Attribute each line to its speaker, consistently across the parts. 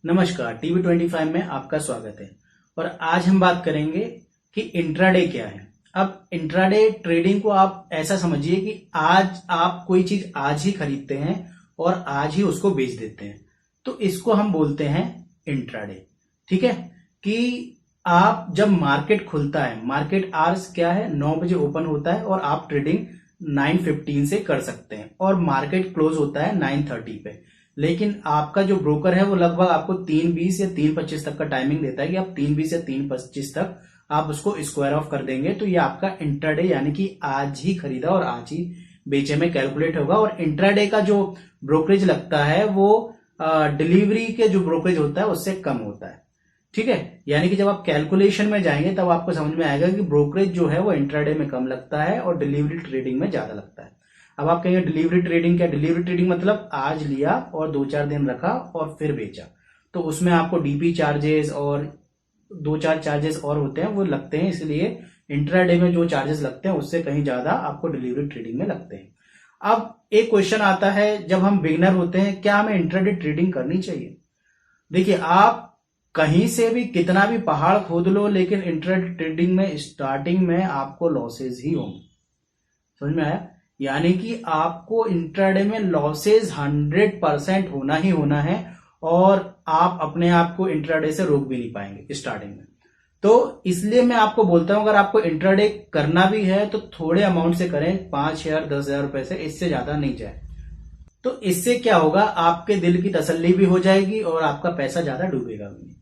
Speaker 1: नमस्कार, टीवी25 में आपका स्वागत है। और आज हम बात करेंगे कि इंट्राडे क्या है। अब इंट्राडे ट्रेडिंग को आप ऐसा समझिए कि आज आप कोई चीज आज ही खरीदते हैं और आज ही उसको बेच देते हैं, तो इसको हम बोलते हैं इंट्राडे। ठीक है, कि आप जब मार्केट खुलता है, मार्केट आवर्स क्या है, 9 बजे ओपन होता है और आप ट्रेडिंग 9:15 से कर सकते हैं और मार्केट क्लोज होता है 9:30 पे। लेकिन आपका जो ब्रोकर है वो लगभग आपको 3:20 या 3:25 तक का टाइमिंग देता है कि आप 3:20 या 3:25 तक आप उसको स्क्वायर ऑफ कर देंगे, तो ये आपका इंट्राडे यानी कि आज ही खरीदा और आज ही बेचे में कैलकुलेट होगा। और इंट्राडे का जो ब्रोकरेज लगता है वो डिलीवरी के जो ब्रोकरेज होता है उससे कम होता है। ठीक है, यानी कि जब आप कैलकुलेशन में जाएंगे तब आपको समझ में आएगा कि ब्रोकरेज जो है वो इंट्राडे में कम लगता है और डिलीवरी ट्रेडिंग में ज्यादा लगता है। अब आप कहेंगे डिलीवरी ट्रेडिंग क्या? डिलीवरी ट्रेडिंग मतलब आज लिया और 2-4 दिन रखा और फिर बेचा, तो उसमें आपको डीपी चार्जेस और 2-4 चार्जेस और होते हैं वो लगते हैं, इसलिए इंट्राडे में जो चार्जेस लगते हैं उससे कहीं ज्यादा आपको डिलीवरी ट्रेडिंग में लगते हैं। अब एक क्वेश्चन आता है, जब हम बिगिनर होते हैं क्या हमें इंट्राडे ट्रेडिंग करनी चाहिए? देखिए, आप कहीं से भी कितना भी पहाड़ खोद लो, लेकिन इंट्राडे ट्रेडिंग में स्टार्टिंग में आपको लॉसेज ही होंगे। समझ में आया? यानी कि आपको इंट्राडे में लॉसेज 100% होना ही होना है और आप अपने आप को इंट्राडे से रोक भी नहीं पाएंगे स्टार्टिंग में। तो इसलिए मैं आपको बोलता हूं, अगर आपको इंट्राडे करना भी है तो थोड़े अमाउंट से करें, 5,000 10,000 रुपए से, इससे ज्यादा नहीं जाए। तो इससे क्या होगा, आपके दिल की तसल्ली भी हो जाएगी और आपका पैसा ज्यादा डूबेगा भी नहीं।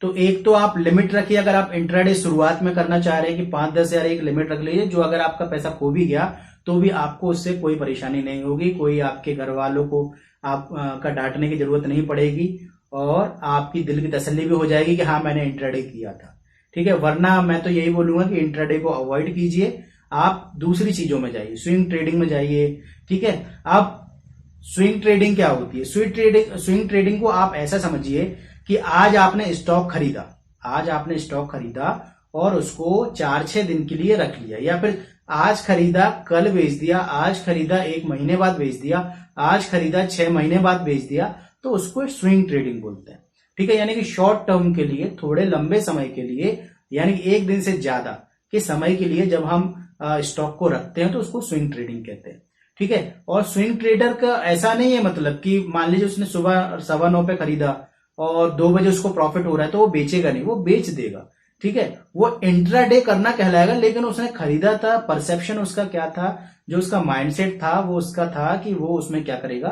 Speaker 1: तो एक तो आप लिमिट रखिए, अगर आप इंट्राडे शुरुआत में करना चाह रहे हैं कि 5-10 हजार एक लिमिट रख लीजिए, जो अगर आपका पैसा खो भी गया तो भी आपको उससे कोई परेशानी नहीं होगी, कोई आपके घर वालों को आप का डांटने की जरूरत नहीं पड़ेगी और आपकी दिल की तसल्ली भी हो जाएगी कि हाँ मैंने इंट्राडे किया था। ठीक है, वरना मैं तो यही बोलूंगा कि इंट्राडे को अवॉइड कीजिए, आप दूसरी चीजों में जाइए, स्विंग ट्रेडिंग में जाइए। ठीक है, अब स्विंग ट्रेडिंग क्या होती है? स्विंग ट्रेडिंग को आप ऐसा समझिए कि आज आपने स्टॉक खरीदा और उसको 4-6 दिन के लिए रख लिया, या फिर आज खरीदा कल बेच दिया, आज खरीदा 1 महीने बाद बेच दिया, आज खरीदा 6 महीने बाद बेच दिया, तो उसको स्विंग ट्रेडिंग बोलते हैं। ठीक है, यानी कि शॉर्ट टर्म के लिए, थोड़े लंबे समय के लिए, यानी कि 1 दिन से ज्यादा के समय के लिए जब हम स्टॉक को रखते हैं तो उसको स्विंग ट्रेडिंग कहते हैं। ठीक है, और स्विंग ट्रेडर का ऐसा नहीं है मतलब कि मान लीजिए उसने सुबह 9:15 पे खरीदा और 2 बजे उसको प्रॉफिट हो रहा है तो वो बेचेगा नहीं, वो बेच देगा। ठीक है, वो इंट्राडे करना कहलाएगा, लेकिन उसने खरीदा था, परसेप्शन उसका क्या था, जो उसका माइंडसेट था वो उसका था कि वो उसमें क्या करेगा,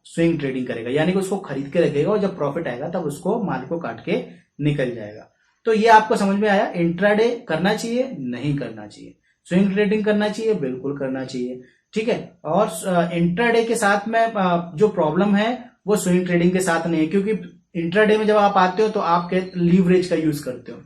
Speaker 1: स्विंग ट्रेडिंग करेगा, यानी कि उसको खरीद के रखेगा और जब प्रॉफिट आएगा तब उसको माल को काट के निकल जाएगा। तो ये आपको समझ में आया, इंट्राडे करना चाहिए नहीं करना चाहिए, स्विंग ट्रेडिंग करना चाहिए बिल्कुल करना चाहिए। ठीक है, और इंट्राडे के साथ में जो प्रॉब्लम है वो स्विंग ट्रेडिंग के साथ नहीं है, क्योंकि इंट्राडे में जब आप आते हो तो आप लीवरेज का यूज करते हो।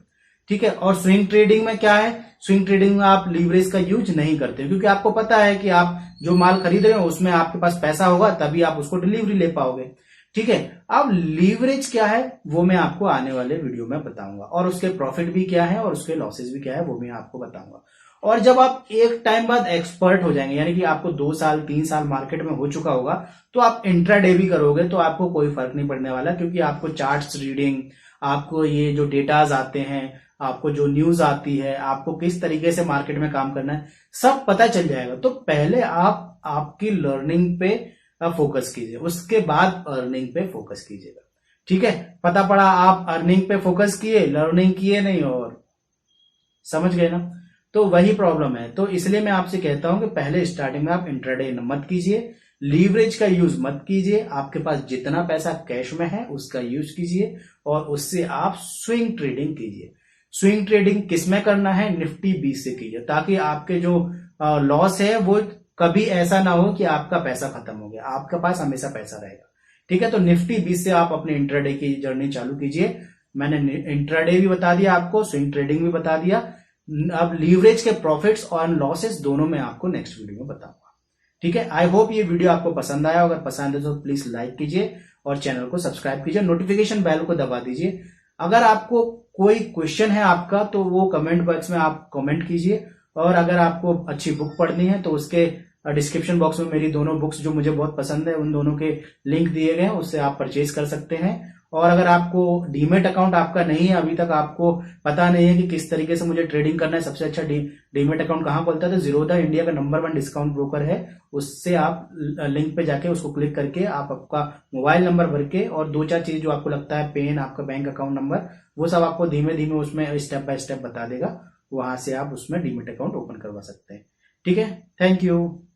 Speaker 1: ठीक है, और स्विंग ट्रेडिंग में क्या है, स्विंग ट्रेडिंग में आप लीवरेज का यूज नहीं करते, क्योंकि आपको पता है कि आप जो माल खरीद रहे हो उसमें आपके पास पैसा होगा तभी आप उसको डिलीवरी ले पाओगे। ठीक है, अब लीवरेज क्या है वो मैं आपको आने वाले वीडियो में बताऊंगा, और उसके प्रॉफिट भी क्या है और उसके लॉसेज भी क्या है वो मैं आपको बताऊंगा। और जब आप एक टाइम बाद एक्सपर्ट हो जाएंगे, यानी कि आपको 2 साल 3 साल मार्केट में हो चुका होगा, तो आप इंट्राडे भी करोगे तो आपको कोई फर्क नहीं पड़ने वाला, क्योंकि आपको चार्ट्स रीडिंग, आपको ये जो डेटाज आते हैं, आपको जो न्यूज आती है, आपको किस तरीके से मार्केट में काम करना है, सब पता चल जाएगा। तो पहले आप आपकी लर्निंग पे फोकस कीजिए, उसके बाद अर्निंग पे फोकस कीजिएगा। ठीक है, पता पड़ा आप अर्निंग पे फोकस किए, लर्निंग किए नहीं, और समझ गए ना? तो वही प्रॉब्लम है। तो इसलिए मैं आपसे कहता हूं कि पहले स्टार्टिंग में आप इंट्राडे मत कीजिए, लीवरेज का यूज मत कीजिए, आपके पास जितना पैसा कैश में है उसका यूज कीजिए और उससे आप स्विंग ट्रेडिंग कीजिए। स्विंग ट्रेडिंग किस में करना है? निफ्टी 20 से कीजिए, ताकि आपके जो लॉस है वो कभी ऐसा ना हो कि आपका पैसा खत्म हो गया, आपके पास हमेशा पैसा रहेगा। ठीक है, तो निफ्टी 20 से आप अपने इंट्राडे की जर्नी चालू कीजिए। मैंने इंट्राडे भी बता दिया आपको, स्विंग ट्रेडिंग भी बता दिया, अब लीवरेज के प्रॉफिट्स और लॉसेस दोनों मैं आपको नेक्स्ट वीडियो में बताऊंगा। ठीक है, आई होप ये वीडियो आपको पसंद आया, अगर पसंद है तो प्लीज लाइक कीजिए और चैनल को सब्सक्राइब कीजिए, नोटिफिकेशन बेल को दबा दीजिए। अगर आपको कोई क्वेश्चन है आपका तो वो कमेंट बॉक्स में आप कमेंट कीजिए, और अगर आपको अच्छी बुक पढ़नी है तो उसके डिस्क्रिप्शन बॉक्स में मेरी दोनों बुक्स जो मुझे बहुत पसंद है उन दोनों के लिंक दिए गए हैं, उससे आप परचेज कर सकते हैं। और अगर आपको डीमेट अकाउंट आपका नहीं है अभी तक, आपको पता नहीं है कि किस तरीके से मुझे ट्रेडिंग करना है, सबसे अच्छा डीमेट अकाउंट कहाँ खोलता है, तो जीरोधा इंडिया का नंबर 1 डिस्काउंट ब्रोकर है, उससे आप लिंक पे जाके उसको क्लिक करके आप आपका मोबाइल नंबर भर के और 2-4 चीज जो आपको लगता है, पेन, आपका बैंक अकाउंट नंबर, वो सब आपको धीमे धीमे उसमें स्टेप बाय स्टेप बता देगा, वहां से आप उसमें डीमेट अकाउंट ओपन करवा सकते हैं। ठीक है, थैंक यू।